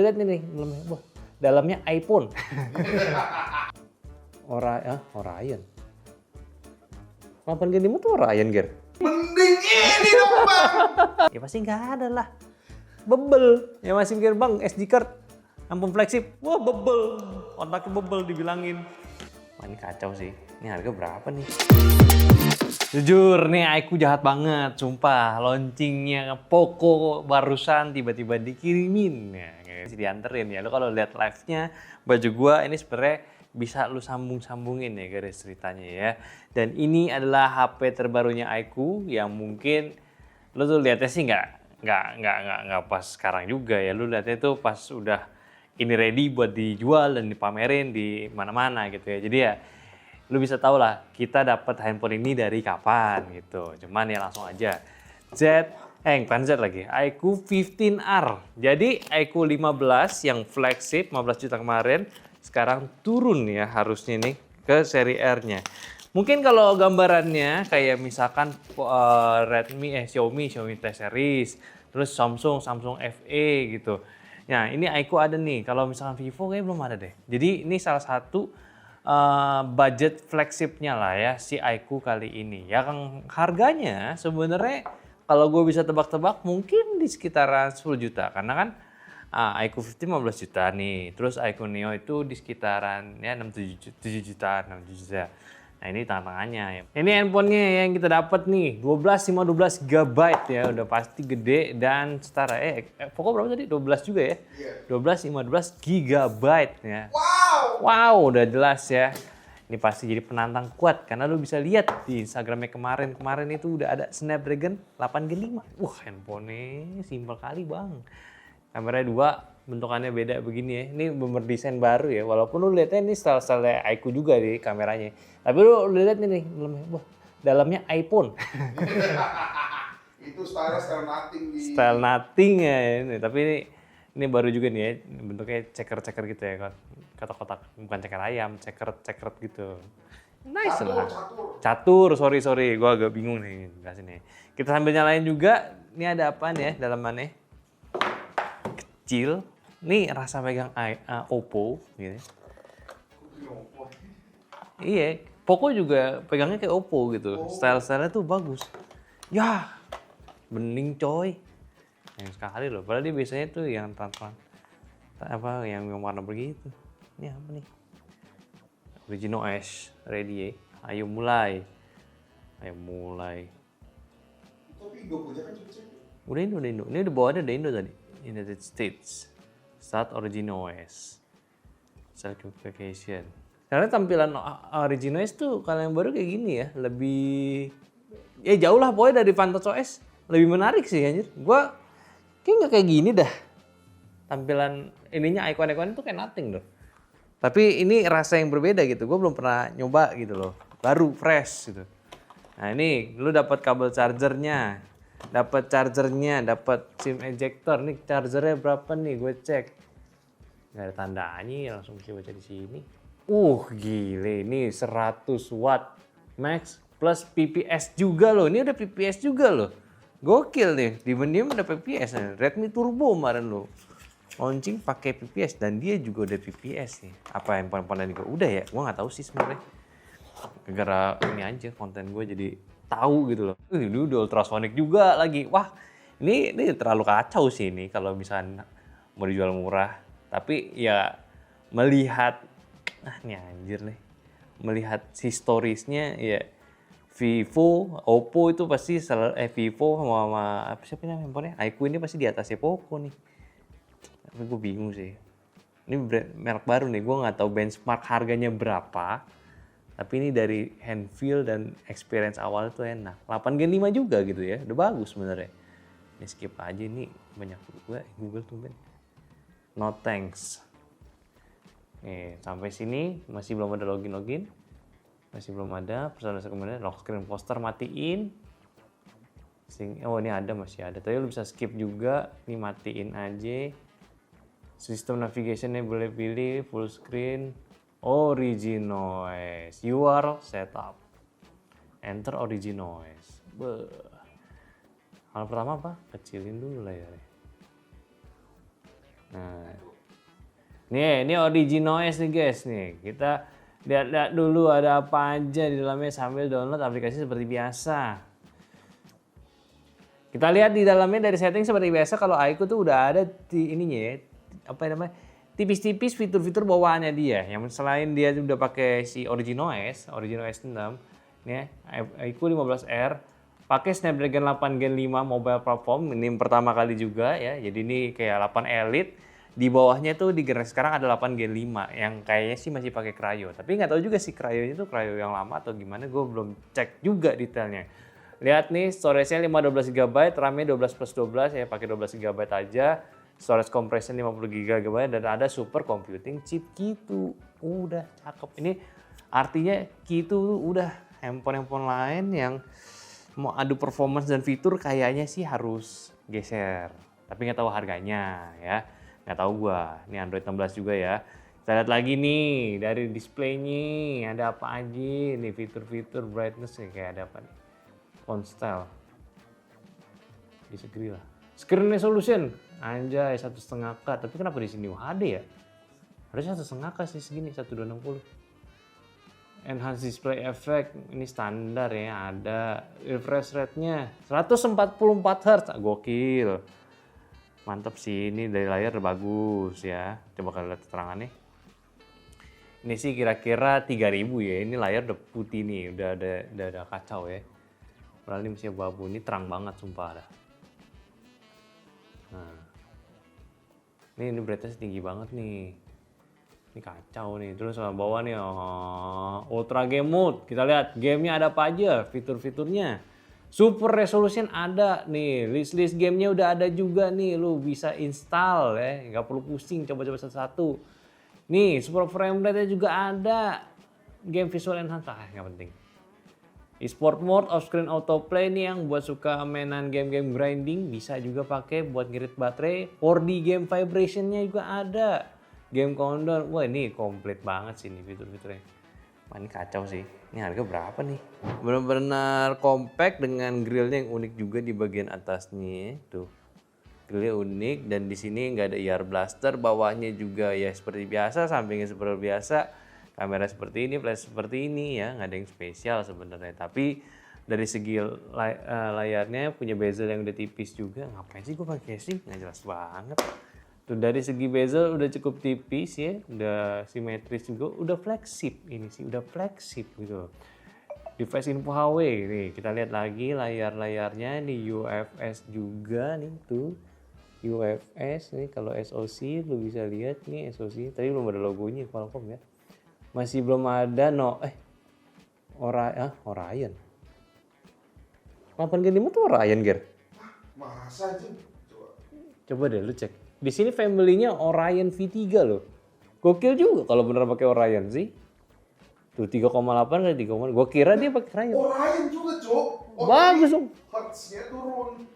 lihat nih dalamnya. Wah, dalamnya iPhone. Orion. 8G5 tuh Orion, Ger. Mending ini dong, Bang. Ya pasti nggak ada lah. Bebel. Ya masih mikir, Bang, SD card. Ampun flagship. Wah, bebel. Otaknya bebel dibilangin. Wah, ini kacau sih. Ini harga berapa nih? Jujur nih, aku jahat banget. Sumpah, launchingnya Poco barusan tiba-tiba dikirimin. Ya, dianterin ya. Lo kalau lihat live-nya, baju gua ini sebenarnya bisa lu sambung-sambungin ya garis ceritanya ya. Dan ini adalah HP terbarunya Aiku yang mungkin lu tuh lihatnya sih nggak pas sekarang juga ya. Lu lihatnya tuh pas udah ini ready buat dijual dan dipamerin di mana-mana gitu ya. Jadi ya lu bisa tahu lah kita dapat handphone ini dari kapan gitu. Cuman ya langsung aja. Bukan Z lagi. Aiku 15R. Jadi Aiku 15 yang flagship 15 juta kemarin sekarang turun ya harusnya nih ke seri R-nya. Mungkin kalau gambarannya kayak misalkan Xiaomi T series, terus Samsung FE gitu. Nah, ini Aiku ada nih. Kalau misalkan Vivo kayaknya belum ada deh. Jadi ini salah satu budget flagshipnya lah ya si Aiku kali ini. Ya kan harganya sebenarnya kalau gue bisa tebak-tebak mungkin di sekitaran 10 juta karena kan Aiku 15 juta nih. Terus Aiku Neo itu di sekitaran ya 7 juta. Nah ini tantangannya ya. Ini handphonenya yang kita dapat nih 12 GB ya, udah pasti gede dan setara pokoknya berapa tadi? 12 juga ya? Iya. 15 GB ya. Wow, udah jelas ya. Ini pasti jadi penantang kuat karena lu bisa lihat di Instagramnya kemarin itu udah ada Snapdragon 8Gen 5. Wah, handphonenya simpel kali, Bang. Kameranya 2, bentukannya beda begini ya. Ini bener desain baru ya. Walaupun lu lihatnya ini style-style Aiku juga di kameranya. Tapi lu lihat nih dalamnya. Wah, dalamnya iPhone. Itu style nothing di. Style nothing ya ini. Tapi ini baru juga nih ya. Bentuknya ceker-ceker gitu ya. Kotak-kotak. Bukan ceker ayam, ceker gitu. Nice lah. Catur, sorry. Gua agak bingung nih. Sini. Kita sambil nyalain juga. Ini ada apaan ya dalamannya? Kecil, nih rasa pegang Oppo gitu. Iya, Poco juga pegangnya kayak Oppo gitu. Style-stylenya tuh bagus. Ya, bening coy. Yang sekali loh, padahal dia biasanya tuh yang transparan. Yang warna begitu. Ini apa nih? Original Ash, ready ya. Ayo mulai. Tapi Gojek kan cepet-cepet. Udah Indo. Ini udah bawa ada Indo tadi. United States. Start Original OS. Certification. Karena tampilan Original OS tuh kalau yang baru kayak gini ya, lebih jauh lah pokoknya dari Vantage OS. Lebih menarik sih anjir. Gua kayak nggak kayak gini dah. Tampilan ininya icon-icon itu kayak nothing loh. Tapi ini rasa yang berbeda gitu. Gue belum pernah nyoba gitu loh. Baru fresh gitu. Nah ini lu dapat kabel chargernya. Dapat SIM ejector. Nih chargernya berapa nih? Gue cek. Gak ada tandanya, langsung bisa baca di sini. Gile, ini 100 watt max plus PPS juga loh. Ini udah PPS juga loh. Gokil nih, diem-diem udah PPS. Redmi Turbo kemarin loh. Launching pakai PPS dan dia juga udah PPS nih. Apa handphone lain juga udah ya? Gue nggak tahu sih sebenarnya. Gara-gara ini aja konten gue jadi tahu gitu loh. Ini udah ultrasonic juga lagi. Wah, ini terlalu kacau sih ini kalau misalnya mau dijual murah. Tapi ya melihat ini anjir nih. Melihat historisnya ya Vivo, Oppo itu pasti Vivo sama apa siapa namanya handphonenya? Aiku ini pasti di atasnya Poco nih. Tapi gue bingung sih. Ini merek baru nih, gue nggak tahu benchmark harganya berapa. Tapi ini dari hand feel dan experience awal itu enak. 8Gen 5 juga gitu ya, udah bagus sebenarnya. Ini skip aja nih, banyak Google tuh ben. No thanks. Sampai sini masih belum ada login. Masih belum ada, persona kemudian lock screen poster matiin. Ini ada, masih ada. Tapi lu bisa skip juga, ini matiin aja. Sistem navigationnya boleh pilih full screen. Original OS. URL setup. Enter Original OS. Hal pertama apa? Kecilin dulu layarnya. Nah, Nih, ini original OS nih guys nih. Kita lihat-lihat dulu ada apa aja di dalamnya sambil download aplikasi seperti biasa. Kita lihat di dalamnya dari setting seperti biasa. Kalau iQOO tuh udah ada di ininya ya, apa namanya, tipis-tipis fitur-fitur bawaannya dia. Yang selain dia udah pakai si original OS 6, nih iQOO 15R, pakai Snapdragon 8 Gen 5 mobile platform. Ini pertama kali juga ya. Jadi ini kayak 8 Elite. Di bawahnya tuh di generasi sekarang ada 8 Gen 5 yang kayaknya sih masih pakai Kryo. Tapi nggak tahu juga sih Kryonya itu Kryo yang lama atau gimana. Gue belum cek juga detailnya. Lihat nih, storage-nya 512 GB, RAM-nya 12+12 ya, pakai 12 GB aja. Storage compression 50 GB dan ada super computing chip gitu. Udah cakep. Ini artinya gitu udah handphone-handphone lain yang mau adu performance dan fitur kayaknya sih harus geser. Tapi nggak tahu harganya ya. Nggak tahu gua. Ini Android 16 juga ya. Kita lihat lagi nih dari displaynya ada apa aja. Nih fitur-fitur brightness ya, kayak ada apa nih. Font style. Disagree lah. Screen resolution. Anjay 1,5K. Tapi kenapa di sini UHD ya? Harusnya 1,5K sih segini 1260. Enhanced display effect. Ini standar ya. Ada refresh rate-nya 144 Hz. Gokil. Mantap sih, ini dari layar bagus ya. Coba kalian lihat keterangannya. Ini sih kira-kira 3000 ya. Ini layar udah putih nih, udah ada kacau ya. Padahal ini masih abu-abu, ini terang banget sumpah dah. Nah. Ini brightness tinggi banget nih. Ini kacau nih. Terus sama bawah nih, Ultra Game Mode. Kita lihat gamenya ada apa aja, fitur-fiturnya. Super resolution ada nih, list gamenya udah ada juga nih, lu bisa install ya, nggak perlu pusing coba-coba satu-satu. Nih, super frame rate-nya juga ada, game visual enhance, nggak penting. Esport mode, off screen autoplay nih yang buat suka mainan game-game grinding bisa juga pakai buat ngirit baterai. 4D game vibration-nya juga ada, game countdown, wah ini komplit banget sih nih fitur-fiturnya. Wah ini kacau sih. Ini harga berapa nih? Benar-benar compact dengan grillnya yang unik juga di bagian atasnya. Tuh, grillnya unik dan di sini nggak ada IR blaster. Bawahnya juga ya seperti biasa, sampingnya seperti biasa. Kamera seperti ini, flash seperti ini ya. Nggak ada yang spesial sebenarnya. Tapi dari segi layarnya punya bezel yang udah tipis juga. Ngapain sih gue pakai casing? Nggak jelas banget. Tuh dari segi bezel udah cukup tipis ya, udah simetris juga, udah flagship ini sih, udah flagship gitu. Device info HW nih, kita lihat lagi layar-layarnya nih UFS juga nih tuh. UFS nih kalau SoC lu bisa lihat nih SoC, tadi belum ada logonya Qualcomm ya. Masih belum ada Orion. 8 Gen 5 tuh Orion, Ger. Masa aja? Coba deh lu cek. Di sini family-nya Orion V3 loh. Gokil juga kalau bener pakai Orion sih. Tuh 3,8 kali 3,8. Gua kira dia pakai Orion. Orion juga, Cok. Bagus dong. Hertz-nya turun.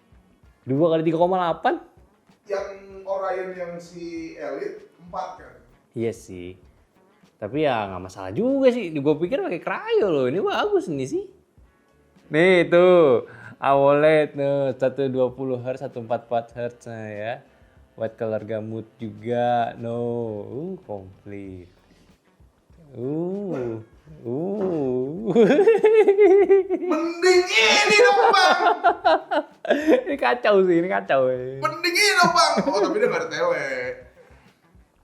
2 kali 3,8. Yang Orion yang si Elite 4 kan? Iya sih. Tapi ya nggak masalah juga sih. Gua pikir pakai Kryo loh. Ini bagus nih sih. Nih tuh. AMOLED tuh 120 Hz, 144 Hz nah ya. White color gamut juga, komplit. Mending ini dong, Bang. Ini kacau sih, ini kacau. Mending ini dong, Bang. Oh, tapi dia nggak ada tele.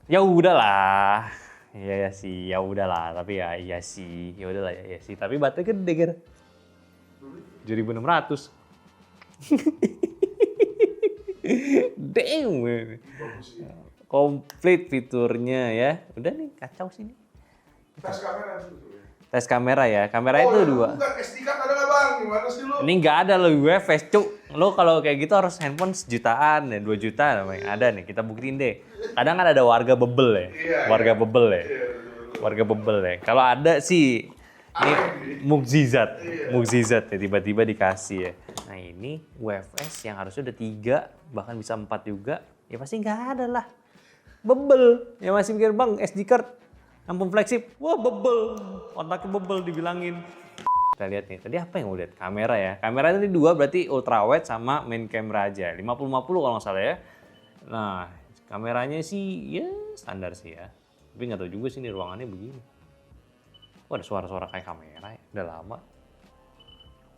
Ya udahlah. Iya sih, ya udahlah. Tapi ya iya sih, ya udahlah ya sih. Tapi baterai gede kan. 7600. Damn. Komplit fiturnya ya. Udah nih kacau sih nih. Tes kamera dulu. Tes kamera ya. Kamera itu 2. Bukan SD card ada nggak, Bang? Gimana sih lu? Ini nggak ada lo UFS cuk. Lo kalau kayak gitu harus handphone sejutaan ya, 2 juta namanya. Ada nih, kita buktiin deh. Kadang kan ada warga bebel ya. Warga bebel ya. Warga bebel ya. Kalau ada sih ini mukjizat ya, tiba-tiba dikasih ya. Nah ini UFS yang harusnya udah 3, bahkan bisa 4 juga. Ya pasti nggak ada lah. Bebel. Ya masih mikir bang SD card, ampun flagship. Wah bebel. Otaknya bebel dibilangin. Kita lihat nih, tadi apa yang udah lihat? Kamera ya. Kamera tadi 2 berarti ultra wide sama main camera aja. 50-50 kalau nggak salah ya. Nah kameranya sih ya standar sih ya. Tapi nggak tahu juga sih ini ruangannya begini. Oh, ada suara-suara kayak kamera ya. Udah lama.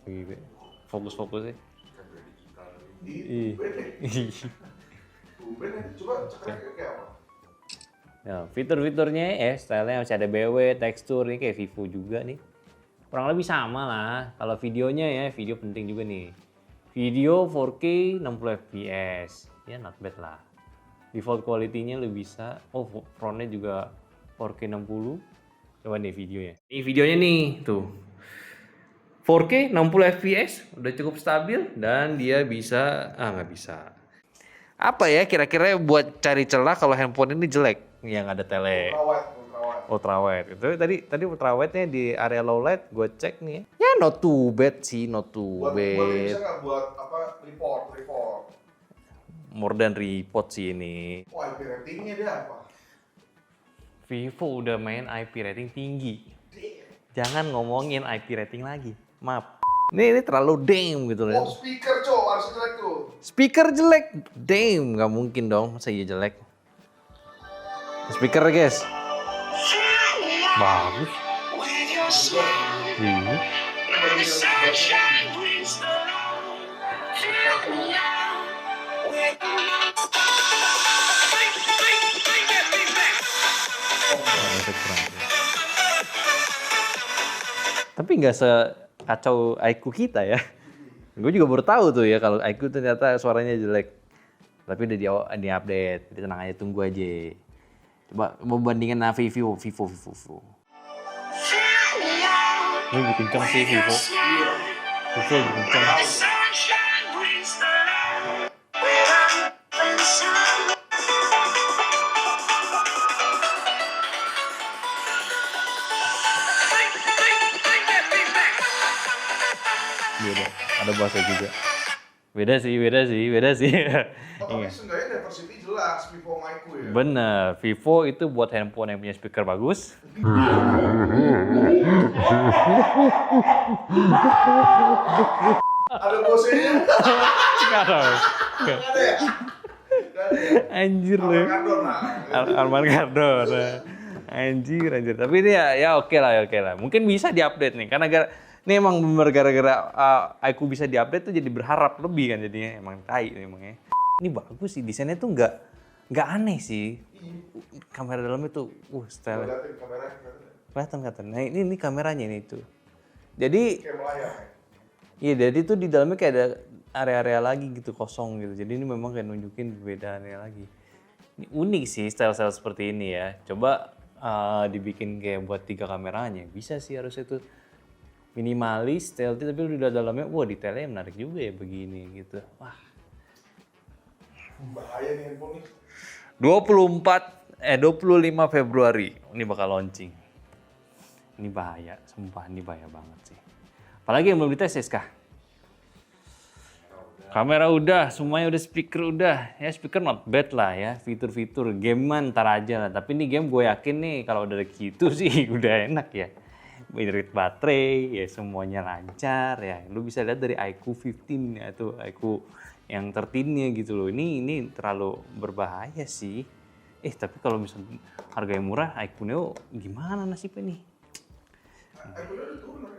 Gitu. Fokus-fokus sih. Ih, tumben ya. Coba cekrek kayak apa? Ya, fitur-fiturnya stylenya masih ada BW, tekstur nih kayak Vivo juga nih. Kurang lebih sama lah. Kalau videonya ya, video penting juga nih. Video 4K 60 fps. Ya not bad lah. Default quality-nya lu bisa. Oh, frontnya juga 4K 60. Coba nih videonya. Ini videonya nih, tuh. 4K 60 fps udah cukup stabil dan dia bisa nggak bisa. Apa ya kira-kira buat cari celah kalau handphone ini jelek yang ada tele ultrawide. Itu tadi ultrawide-nya di area low light gue cek nih. Ya not too bad sih, not too Buat ini bisa bad. nggak buat apa report? More than report sih ini. Wah, IP ratingnya dia apa? Vivo udah main IP rating tinggi. Jangan ngomongin IP rating lagi. Maaf. Ini terlalu damn gitu Oh, loh. speaker cok, harus jelek tuh. Speaker jelek. Damn, nggak mungkin dong. Masa iya jelek? Speaker guys. Bagus. Iya. Tapi nggak sekacau iQ kita ya. Gue juga baru tahu tuh ya kalau iQ ternyata suaranya jelek. Tapi udah di update, jadi tenang aja, tunggu aja. Coba mau bandingin sama Vivo. Ini lebih kenceng sih Vivo. Vivo lebih kenceng. Beda, ada bahasa juga. Beda sih. Oh, tapi seenggaknya diversity jelas, Vivo sama iQ ya. Bener, Vivo itu buat handphone yang punya speaker bagus. Ada bosnya? Sekarang. Nggak ada ya? Nggak ada ya? Anjir lu. Arman lah. Arman Kardon. Anjir. Tapi ini ya oke lah. Mungkin bisa diupdate nih, karena ini emang bener gara-gara iQ bisa diupdate tuh jadi berharap lebih kan jadinya. Emang tai emangnya. Ini bagus sih, desainnya tuh nggak aneh sih. Kamera dalamnya tuh, style. Liatin kameranya. Kelihatan. Nah ini kameranya ini tuh. Jadi, Kayak melayang ya. iya jadi tuh di dalamnya kayak ada area-area lagi gitu kosong gitu. Jadi ini memang kayak nunjukin beda area lagi. Ini unik sih style-style seperti ini ya. Coba dibikin kayak buat 3 kameranya. Bisa sih harusnya tuh minimalis, stealthy tapi udah dalamnya, detailnya menarik juga ya begini gitu. Wah. Bahaya nih handphone nih. 25 Februari ini bakal launching. Ini bahaya, sumpah ini bahaya banget sih. Apalagi yang belum dites Kah? Kamera udah, semuanya udah, speaker udah. Ya speaker not bad lah ya, fitur-fitur. Game-an ntar aja lah, tapi ini game gue yakin nih kalau udah gitu sih udah enak ya. Irit baterai, ya semuanya lancar ya. Lu bisa lihat dari iQ 15 ya tuh, iQ yang 13-nya gitu loh. Ini terlalu berbahaya sih. Tapi kalau misalnya harganya murah, iQ Neo gimana nasibnya nih? iPhone udah turun.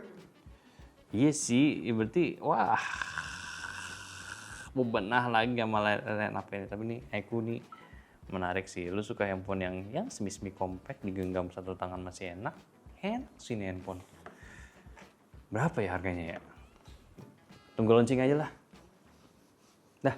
Iya sih, berarti wah bebenah lagi sama line up ini. Tapi nih iQ nih menarik sih. Lu suka handphone yang semi-semi compact, digenggam satu tangan masih enak sih ini handphone. Berapa ya harganya ya? Tunggu launching aja lah. Dah.